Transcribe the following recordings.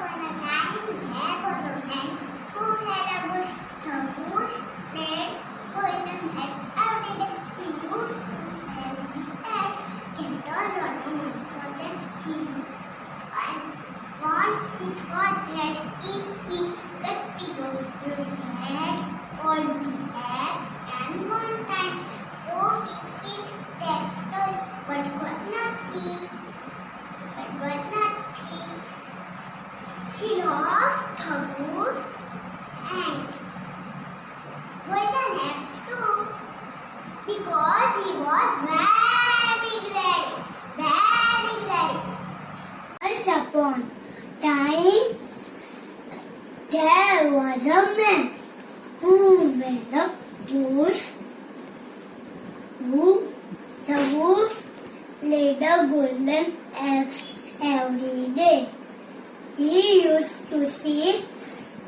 upon a time there was a man who had a bush. The bush laid golden eggs every day. He used to sell these eggs, get a lot of money for them. And once he thought that if he cut those had all the eggs and one time, so he killed the eggs twice, but got nothing. He lost the goose and golden eggs too, because he was very greedy. Once upon a time, there was a man who made a goose. The goose laid a golden eggs every day. He used to see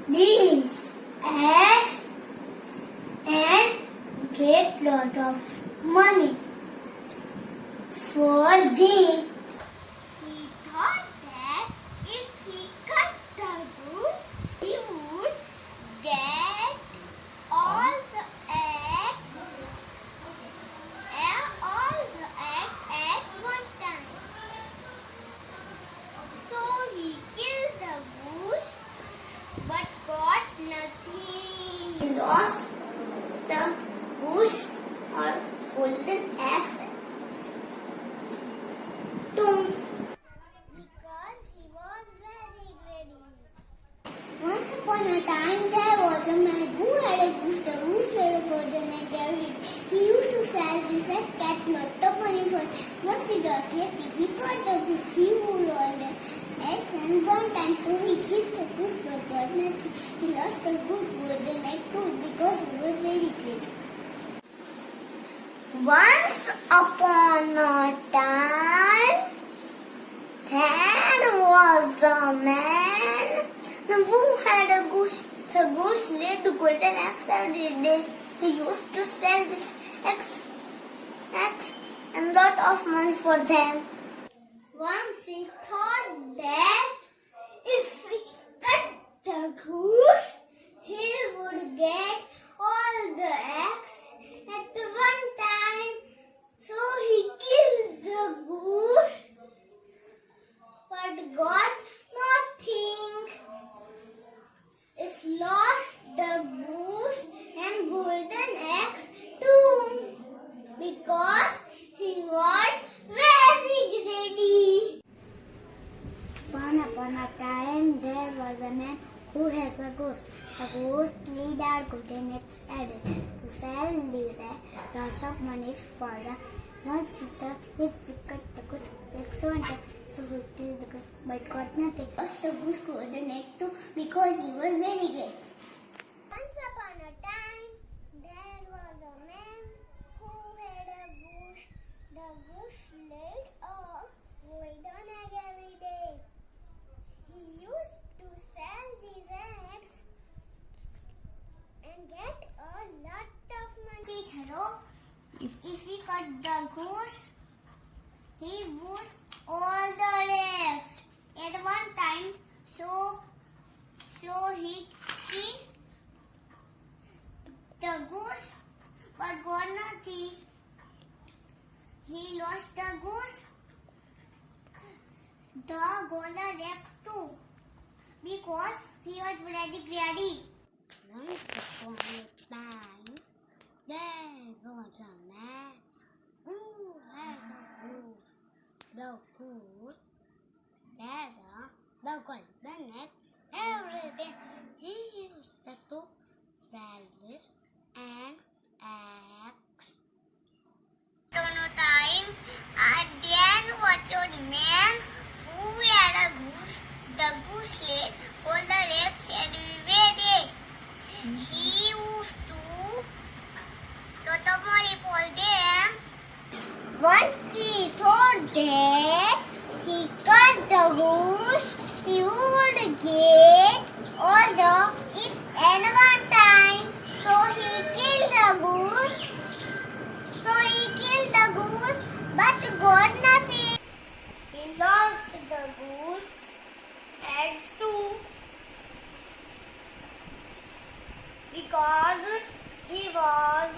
these eggs and get lot of money for them. He thought that if he cut the goose, he would get all the eggs at one time. So he killed the goose but got nothing. He lost the goose or golden eggs too, because he was very greedy. Once upon a time there was a man who had a goose. The goose had a golden egg every day. He used to sell this egg, get lot of money for it. Once he got it, if he got the goose, he would all the eggs and one time, so he killed the goose but got nothing. He lost the goose golden egg too, because he was very greedy. Once upon a time, there was a man who had a goose. The goose laid golden eggs every day. He used to sell these eggs and lot of money for them. Once he thought that if he cut the goose, he would get all the eggs at one time. So he killed the goose but got nothing. He lost the goose and golden eggs too, because he was very greedy. Once upon a time there was a man who has a goose. The goose laid out golden eggs every day. To sell these lots of money for them. Once he thought if we cut the goose eggs one time, so he killed the goose but got nothing. Lost the goose golden egg too, because he was very great. Once upon a time there was a man who had a goose. The goose laid a golden egg every day. He used to sell these eggs and get a lot of money. If he cut the goose, he would all the eggs at one time. So he killed the goose but got nothing. He lost the goose, the golden egg too, because he was very greedy. Once upon a time, there was a man who had a goose. The goose had the golden egg every day. He used to sell this and eggs. On a time, there was a man who had a goose. The goose laid golden eggs every day. He used to lot of money for them. Once he thought that he cut the goose, he would get all the eggs at one time. So he killed the goose. But got nothing. He lost the goose eggs too, because he was